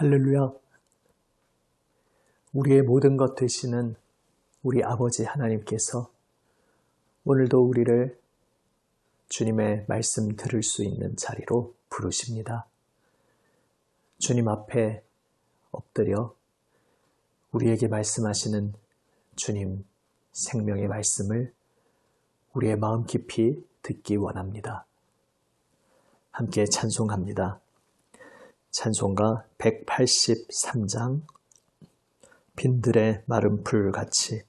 할렐루야. 우리의 모든 것 되시는 우리 아버지 하나님께서 오늘도 우리를 주님의 말씀 들을 수 있는 자리로 부르십니다. 주님 앞에 엎드려 우리에게 말씀하시는 주님 생명의 말씀을 우리의 마음 깊이 듣기 원합니다. 함께 찬송합니다. 찬송가 183장 빈들의 마른 풀같이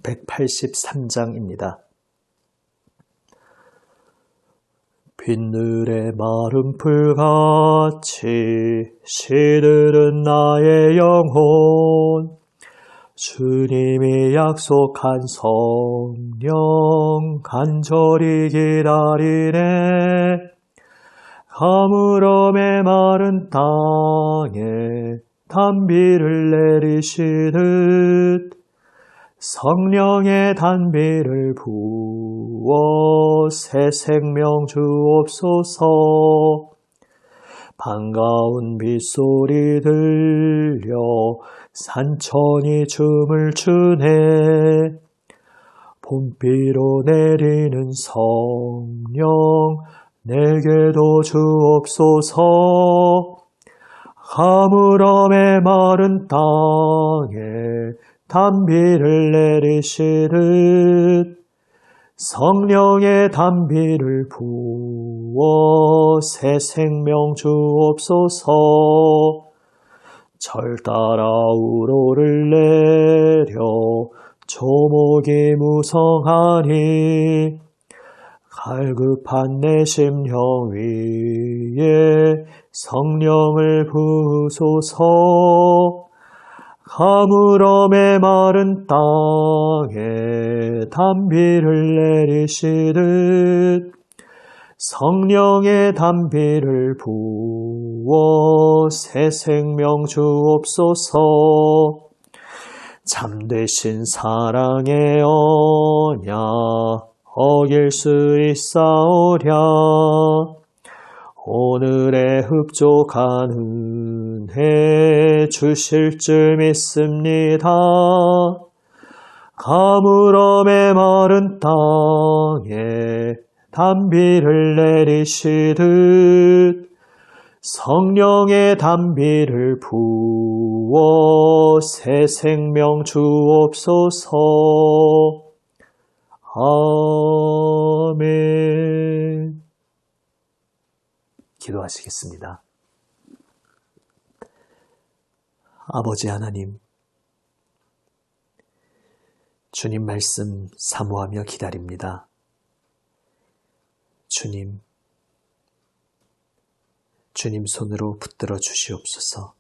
183장입니다. 빈들의 마른 풀같이 시들은 나의 영혼 주님이 약속한 성령 간절히 기다리네. 가물음에 마른 땅에 단비를 내리시듯 성령의 단비를 부어 새 생명 주옵소서. 반가운 빗소리 들려 산천이 춤을 추네. 봄비로 내리는 성령 내게도 주옵소서. 가물음에 마른 땅에 단비를 내리시듯 성령의 단비를 부어 새 생명 주옵소서. 절 따라 우로를 내려 조목이 무성하니 갈급한 내 심령 위에 성령을 부으소서. 가물음에 마른 땅에 단비를 내리시듯 성령의 단비를 부어 새 생명 주옵소서. 참되신 사랑의 언약 어길 수 있사오랴. 오늘의 흡족한 은혜 주실 줄 믿습니다. 가물음에 마른 땅에 단비를 내리시듯 성령의 단비를 부어 새 생명 주옵소서. 아멘. 기도하시겠습니다. 아버지 하나님, 주님 말씀 사모하며 기다립니다. 주님 손으로 붙들어 주시옵소서.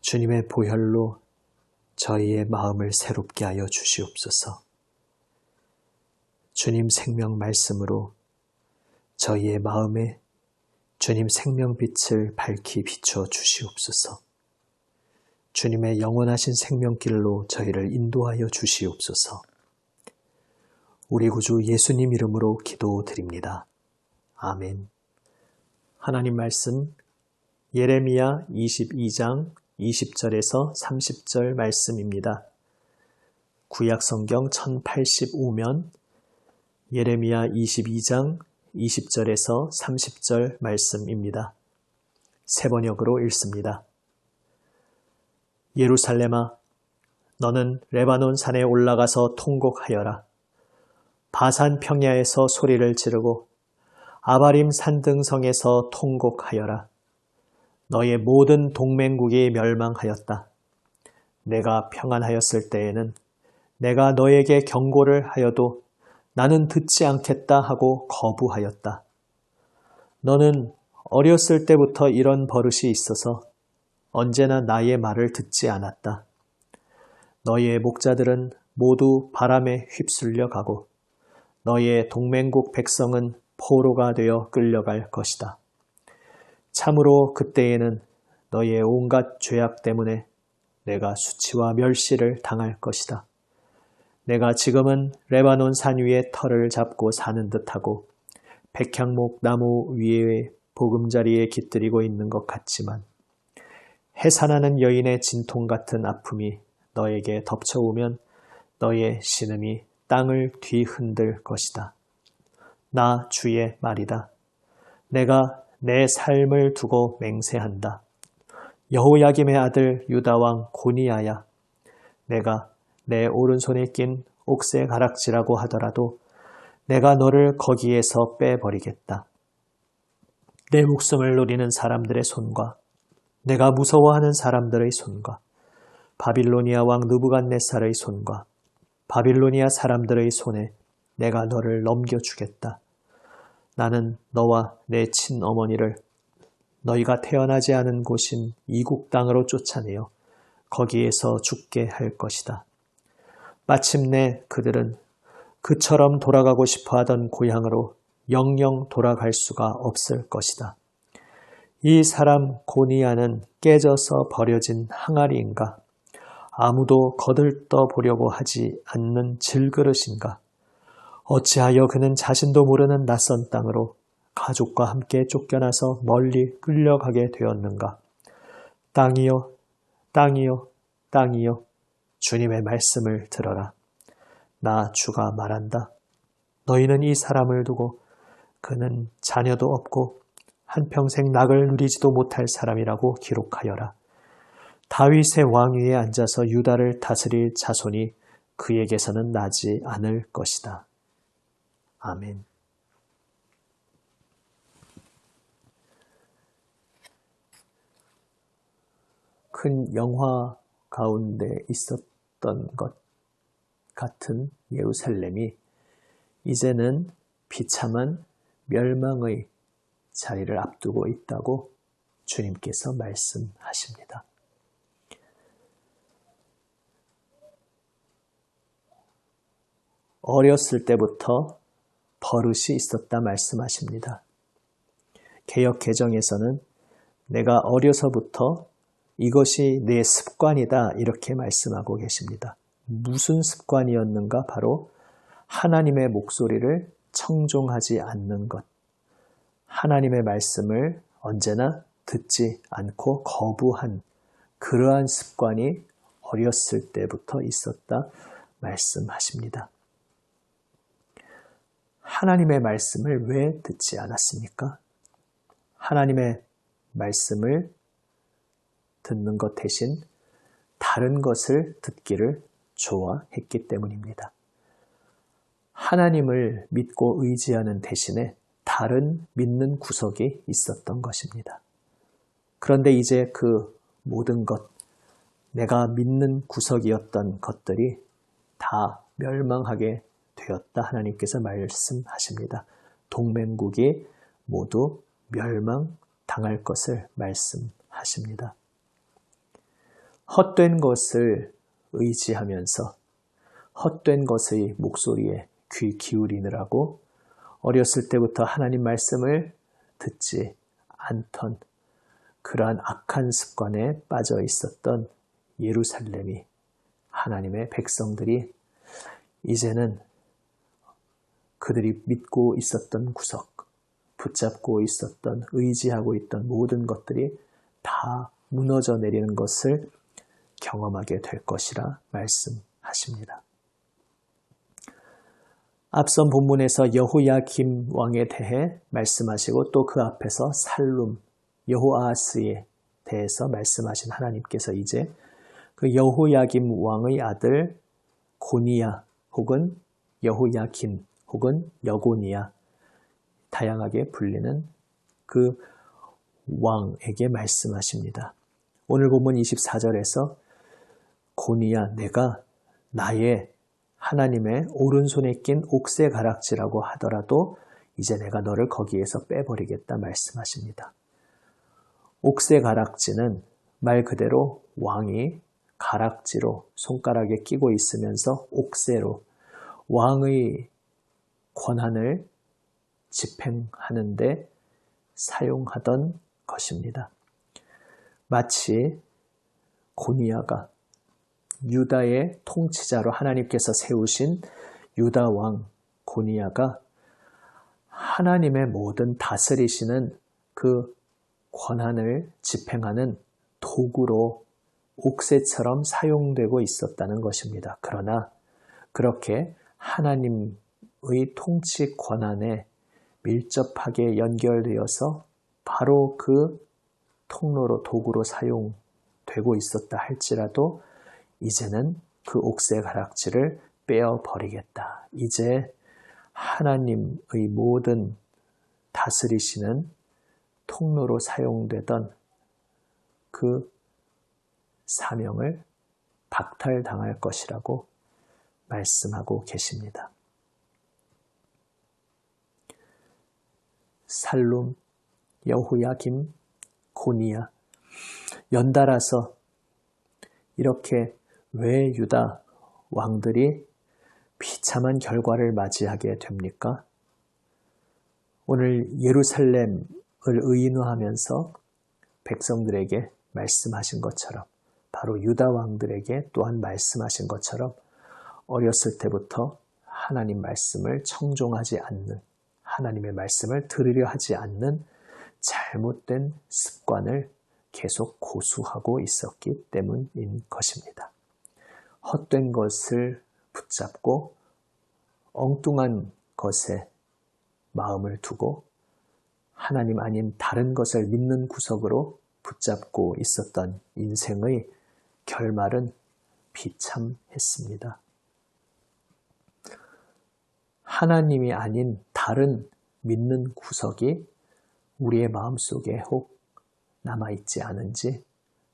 주님의 보혈로 저희의 마음을 새롭게 하여 주시옵소서. 주님 생명 말씀으로 저희의 마음에 주님 생명빛을 밝히 비춰 주시옵소서. 주님의 영원하신 생명길로 저희를 인도하여 주시옵소서. 우리 구주 예수님 이름으로 기도드립니다. 아멘. 하나님 말씀 예레미야 22장 20절에서 30절 말씀입니다. 구약성경 1085면 예레미야 22장 20절에서 30절 말씀입니다. 세 번역으로 읽습니다. 예루살렘아, 너는 레바논 산에 올라가서 통곡하여라. 바산 평야에서 소리를 지르고 아바림 산등성에서 통곡하여라. 너의 모든 동맹국이 멸망하였다. 내가 평안하였을 때에는 내가 너에게 경고를 하여도 나는 듣지 않겠다 하고 거부하였다. 너는 어렸을 때부터 이런 버릇이 있어서 언제나 나의 말을 듣지 않았다. 너의 목자들은 모두 바람에 휩쓸려 가고 너의 동맹국 백성은 포로가 되어 끌려갈 것이다. 참으로 그때에는 너의 온갖 죄악 때문에 내가 수치와 멸시를 당할 것이다. 내가 지금은 레바논 산 위에 터를 잡고 사는 듯하고 백향목 나무 위에 보금자리에 깃들이고 있는 것 같지만 해산하는 여인의 진통 같은 아픔이 너에게 덮쳐오면 너의 신음이 땅을 뒤흔들 것이다. 나 주의 말이다. 내가 내 삶을 두고 맹세한다. 여호야김의 아들 유다왕 고니야야, 내가 내 오른손에 낀 옥새 가락지라고 하더라도 내가 너를 거기에서 빼버리겠다. 내 목숨을 노리는 사람들의 손과 내가 무서워하는 사람들의 손과 바빌로니아 왕 느부갓네살의 손과 바빌로니아 사람들의 손에 내가 너를 넘겨주겠다. 나는 너와 내 친어머니를 너희가 태어나지 않은 곳인 이국 땅으로 쫓아내어 거기에서 죽게 할 것이다. 마침내 그들은 그처럼 돌아가고 싶어 하던 고향으로 영영 돌아갈 수가 없을 것이다. 이 사람 고니야는 깨져서 버려진 항아리인가? 아무도 거들떠 보려고 하지 않는 질그릇인가? 어찌하여 그는 자신도 모르는 낯선 땅으로 가족과 함께 쫓겨나서 멀리 끌려가게 되었는가? 땅이여, 땅이여, 땅이여, 주님의 말씀을 들어라. 나 주가 말한다. 너희는 이 사람을 두고 그는 자녀도 없고 한평생 낙을 누리지도 못할 사람이라고 기록하여라. 다윗의 왕위에 앉아서 유다를 다스릴 자손이 그에게서는 나지 않을 것이다. 아멘. 큰 영화 가운데 있었던 것 같은 예루살렘이 이제는 비참한 멸망의 자리를 앞두고 있다고 주님께서 말씀하십니다. 어렸을 때부터 버릇이 있었다 말씀하십니다. 개역 개정에서는 내가 어려서부터 이것이 내 습관이다 이렇게 말씀하고 계십니다. 무슨 습관이었는가? 바로 하나님의 목소리를 청종하지 않는 것. 하나님의 말씀을 언제나 듣지 않고 거부한 그러한 습관이 어렸을 때부터 있었다 말씀하십니다. 하나님의 말씀을 왜 듣지 않았습니까? 하나님의 말씀을 듣는 것 대신 다른 것을 듣기를 좋아했기 때문입니다. 하나님을 믿고 의지하는 대신에 다른 믿는 구석이 있었던 것입니다. 그런데 이제 그 모든 것, 내가 믿는 구석이었던 것들이 다 멸망하게 되었다 하나님께서 말씀하십니다. 동맹국이 모두 멸망당할 것을 말씀하십니다. 헛된 것을 의지하면서 헛된 것의 목소리에 귀 기울이느라고 어렸을 때부터 하나님 말씀을 듣지 않던 그러한 악한 습관에 빠져 있었던 예루살렘이 하나님의 백성들이 이제는 그들이 믿고 있었던 구석, 붙잡고 있었던, 의지하고 있던 모든 것들이 다 무너져 내리는 것을 경험하게 될 것이라 말씀하십니다. 앞선 본문에서 여호야김 왕에 대해 말씀하시고 또 그 앞에서 살룸, 여호아하스에 대해서 말씀하신 하나님께서 이제 그 여호야김 왕의 아들 고니야 혹은 여호야김 혹은 여고니야 다양하게 불리는 그 왕에게 말씀하십니다. 오늘 본문 24절에서 고니야 내가 나의 하나님의 오른손에 낀 옥새 가락지라고 하더라도 이제 내가 너를 거기에서 빼버리겠다 말씀하십니다. 옥새 가락지는 말 그대로 왕이 가락지로 손가락에 끼고 있으면서 옥새로 왕의 권한을 집행하는 데 사용하던 것입니다. 마치 고니야가 유다의 통치자로 하나님께서 세우신 유다 왕 고니야가 하나님의 모든 다스리시는 그 권한을 집행하는 도구로 옥새처럼 사용되고 있었다는 것입니다. 그러나 그렇게 하나님의 통치 권한에 밀접하게 연결되어서 바로 그 통로로 도구로 사용되고 있었다 할지라도 이제는 그 옥새 가락지를 빼어버리겠다. 이제 하나님의 모든 다스리시는 통로로 사용되던 그 사명을 박탈당할 것이라고 말씀하고 계십니다. 살룸, 여호야김, 고니야 연달아서 이렇게 왜 유다 왕들이 비참한 결과를 맞이하게 됩니까? 오늘 예루살렘을 의인화하면서 백성들에게 말씀하신 것처럼 바로 유다 왕들에게 또한 말씀하신 것처럼 어렸을 때부터 하나님 말씀을 청종하지 않는 하나님의 말씀을 들으려 하지 않는 잘못된 습관을 계속 고수하고 있었기 때문인 것입니다. 헛된 것을 붙잡고 엉뚱한 것에 마음을 두고 하나님 아닌 다른 것을 믿는 구석으로 붙잡고 있었던 인생의 결말은 비참했습니다. 하나님이 아닌 다른 믿는 구석이 우리의 마음속에 혹 남아있지 않은지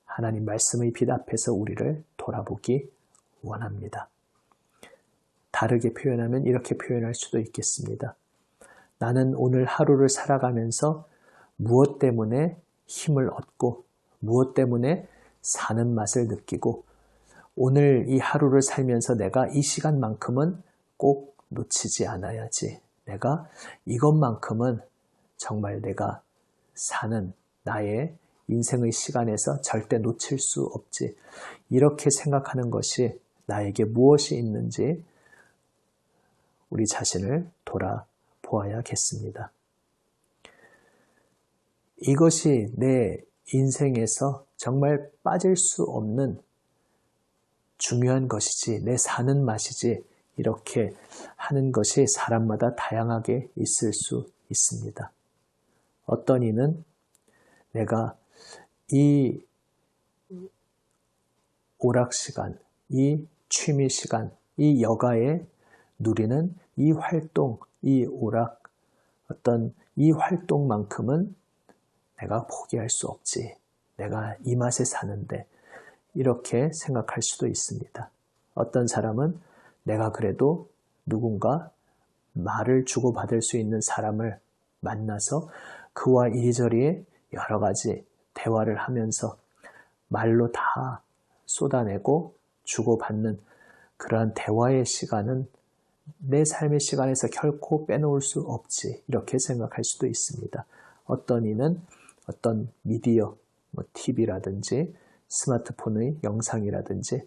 하나님 말씀의 빛 앞에서 우리를 돌아보기 원합니다. 다르게 표현하면 이렇게 표현할 수도 있겠습니다. 나는 오늘 하루를 살아가면서 무엇 때문에 힘을 얻고 무엇 때문에 사는 맛을 느끼고 오늘 이 하루를 살면서 내가 이 시간만큼은 꼭 놓치지 않아야지. 내가 이것만큼은 정말 내가 사는 나의 인생의 시간에서 절대 놓칠 수 없지. 이렇게 생각하는 것이 나에게 무엇이 있는지 우리 자신을 돌아보아야겠습니다. 이것이 내 인생에서 정말 빠질 수 없는 중요한 것이지, 내 사는 맛이지, 이렇게 하는 것이 사람마다 다양하게 있을 수 있습니다. 어떤 이는 내가 이 오락시간, 이 취미시간, 이 여가에 누리는 이 활동, 이 오락, 어떤 이 활동만큼은 내가 포기할 수 없지. 내가 이 맛에 사는데 이렇게 생각할 수도 있습니다. 어떤 사람은 내가 그래도 누군가 말을 주고받을 수 있는 사람을 만나서 그와 이리저리 여러 가지 대화를 하면서 말로 다 쏟아내고 주고받는 그러한 대화의 시간은 내 삶의 시간에서 결코 빼놓을 수 없지. 이렇게 생각할 수도 있습니다. 어떤 이는 어떤 미디어, TV라든지 스마트폰의 영상이라든지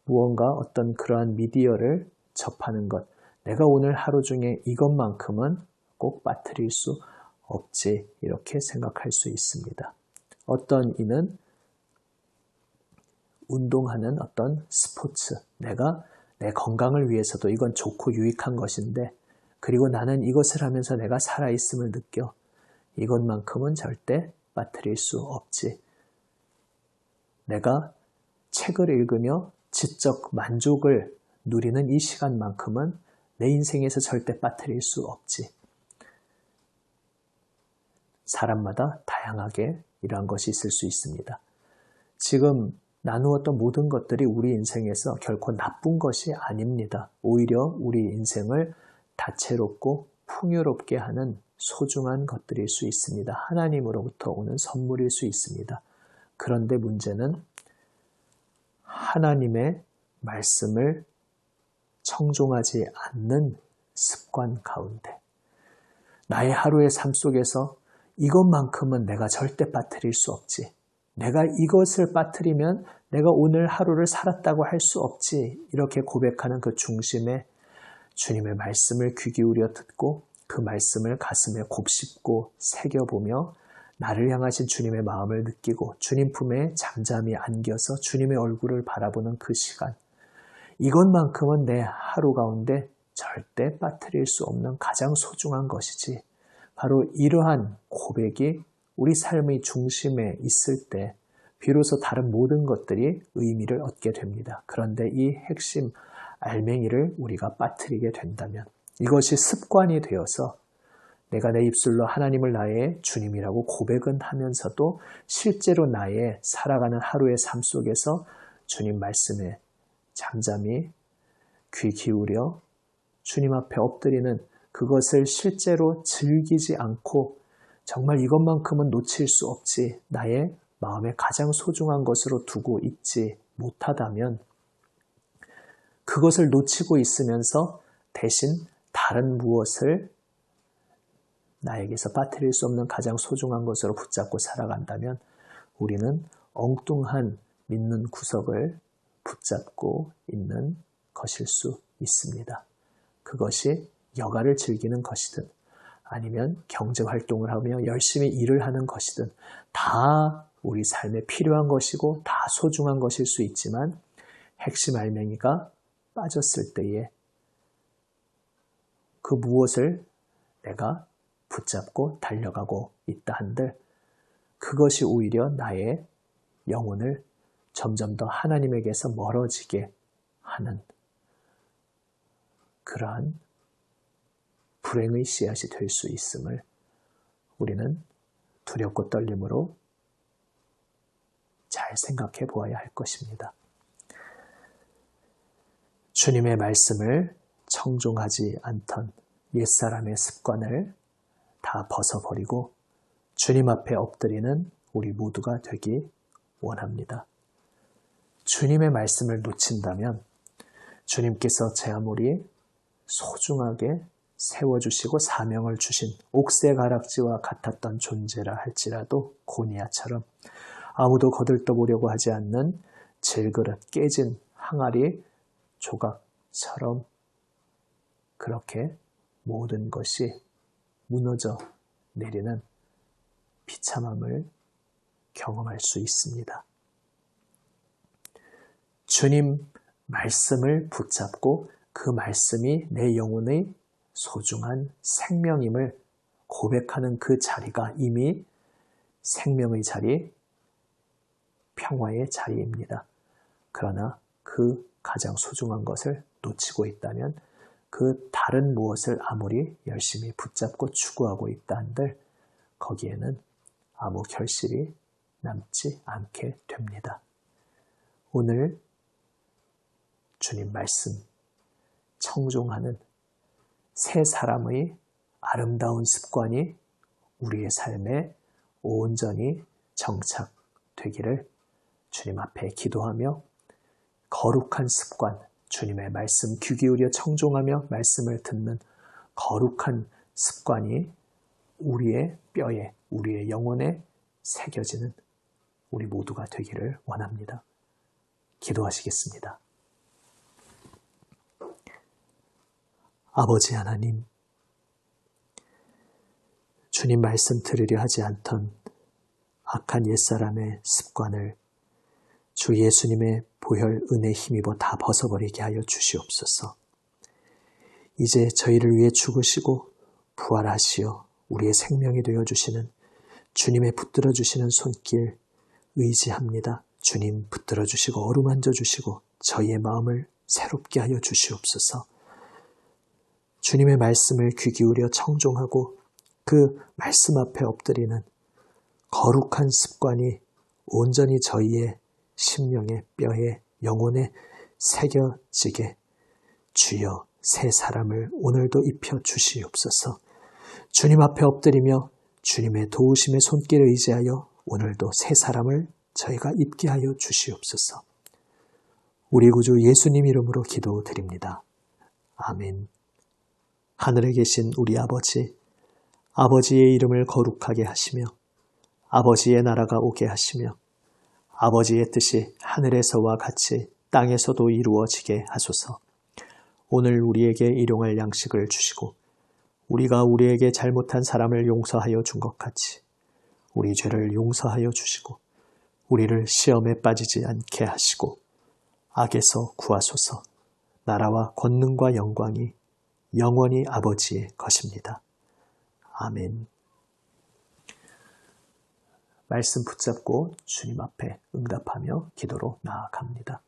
무언가 어떤 그러한 미디어를 접하는 것, 내가 오늘 하루 중에 이것만큼은 꼭 빠뜨릴 수 없지. 이렇게 생각할 수 있습니다. 어떤 이는 운동하는 어떤 스포츠, 내가 내 건강을 위해서도 이건 좋고 유익한 것인데 그리고 나는 이것을 하면서 내가 살아있음을 느껴. 이것만큼은 절대 빠뜨릴 수 없지. 내가 책을 읽으며 지적 만족을 누리는 이 시간만큼은 내 인생에서 절대 빠뜨릴 수 없지. 사람마다 다양하게 이러한 것이 있을 수 있습니다. 지금 나누었던 모든 것들이 우리 인생에서 결코 나쁜 것이 아닙니다. 오히려 우리 인생을 다채롭고 풍요롭게 하는 소중한 것들일 수 있습니다. 하나님으로부터 오는 선물일 수 있습니다. 그런데 문제는 하나님의 말씀을 청종하지 않는 습관 가운데 나의 하루의 삶 속에서 이것만큼은 내가 절대 빠뜨릴 수 없지. 내가 이것을 빠뜨리면 내가 오늘 하루를 살았다고 할 수 없지. 이렇게 고백하는 그 중심에 주님의 말씀을 귀 기울여 듣고 그 말씀을 가슴에 곱씹고 새겨보며 나를 향하신 주님의 마음을 느끼고 주님 품에 잠잠히 안겨서 주님의 얼굴을 바라보는 그 시간, 이것만큼은 내 하루 가운데 절대 빠뜨릴 수 없는 가장 소중한 것이지. 바로 이러한 고백이 우리 삶의 중심에 있을 때 비로소 다른 모든 것들이 의미를 얻게 됩니다. 그런데 이 핵심 알맹이를 우리가 빠뜨리게 된다면, 이것이 습관이 되어서 내가 내 입술로 하나님을 나의 주님이라고 고백은 하면서도 실제로 나의 살아가는 하루의 삶 속에서 주님 말씀에 잠잠히 귀 기울여 주님 앞에 엎드리는 그것을 실제로 즐기지 않고 정말 이것만큼은 놓칠 수 없지, 나의 마음에 가장 소중한 것으로 두고 있지 못하다면, 그것을 놓치고 있으면서 대신 다른 무엇을 나에게서 빠뜨릴 수 없는 가장 소중한 것으로 붙잡고 살아간다면 우리는 엉뚱한 믿는 구석을 붙잡고 있는 것일 수 있습니다. 그것이 여가를 즐기는 것이든 아니면 경제활동을 하며 열심히 일을 하는 것이든 다 우리 삶에 필요한 것이고 다 소중한 것일 수 있지만, 핵심 알맹이가 빠졌을 때에 그 무엇을 내가 붙잡고 달려가고 있다 한들 그것이 오히려 나의 영혼을 점점 더 하나님에게서 멀어지게 하는 그러한 불행의 씨앗이 될 수 있음을 우리는 두렵고 떨림으로 잘 생각해 보아야 할 것입니다. 주님의 말씀을 청종하지 않던 옛사람의 습관을 다 벗어버리고 주님 앞에 엎드리는 우리 모두가 되기 원합니다. 주님의 말씀을 놓친다면 주님께서 제 아무리 소중하게 세워주시고 사명을 주신 옥새가락지와 같았던 존재라 할지라도 고니아처럼 아무도 거들떠보려고 하지 않는 질그릇 깨진 항아리 조각처럼 그렇게 모든 것이 무너져 내리는 비참함을 경험할 수 있습니다. 주님 말씀을 붙잡고 그 말씀이 내 영혼의 소중한 생명임을 고백하는 그 자리가 이미 생명의 자리, 평화의 자리입니다. 그러나 그 가장 소중한 것을 놓치고 있다면 그 다른 무엇을 아무리 열심히 붙잡고 추구하고 있다 한들 거기에는 아무 결실이 남지 않게 됩니다. 오늘 주님 말씀 청종하는 새 사람의 아름다운 습관이 우리의 삶에 온전히 정착되기를 주님 앞에 기도하며, 거룩한 습관, 주님의 말씀 귀 기울여 청종하며 말씀을 듣는 거룩한 습관이 우리의 뼈에, 우리의 영혼에 새겨지는 우리 모두가 되기를 원합니다. 기도하시겠습니다. 아버지 하나님, 주님 말씀 들으려 하지 않던 악한 옛사람의 습관을 주 예수님의 보혈 은혜 힘입어 다 벗어버리게 하여 주시옵소서. 이제 저희를 위해 죽으시고 부활하시어 우리의 생명이 되어주시는 주님의 붙들어 주시는 손길 의지합니다. 주님 붙들어 주시고 어루만져 주시고 저희의 마음을 새롭게 하여 주시옵소서. 주님의 말씀을 귀 기울여 청종하고 그 말씀 앞에 엎드리는 거룩한 습관이 온전히 저희의 심령의 뼈에 영혼에 새겨지게 주여 새 사람을 오늘도 입혀 주시옵소서. 주님 앞에 엎드리며 주님의 도우심의 손길을 의지하여 오늘도 새 사람을 저희가 입게 하여 주시옵소서. 우리 구주 예수님 이름으로 기도드립니다. 아멘. 하늘에 계신 우리 아버지, 아버지의 이름을 거룩하게 하시며 아버지의 나라가 오게 하시며 아버지의 뜻이 하늘에서와 같이 땅에서도 이루어지게 하소서. 오늘 우리에게 일용할 양식을 주시고 우리가 우리에게 잘못한 사람을 용서하여 준 것 같이 우리 죄를 용서하여 주시고 우리를 시험에 빠지지 않게 하시고 악에서 구하소서. 나라와 권능과 영광이 영원히 아버지의 것입니다. 아멘. 말씀 붙잡고 주님 앞에 응답하며 기도로 나아갑니다.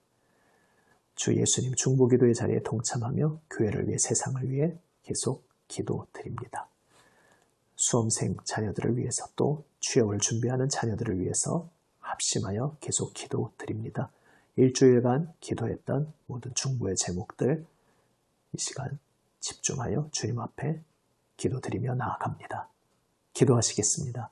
주 예수님 중보기도의 자리에 동참하며 교회를 위해 세상을 위해 계속 기도드립니다. 수험생 자녀들을 위해서 또 취업을 준비하는 자녀들을 위해서 합심하여 계속 기도드립니다. 일주일간 기도했던 모든 중보의 제목들 이 시간 집중하여 주님 앞에 기도드리며 나아갑니다. 기도하시겠습니다.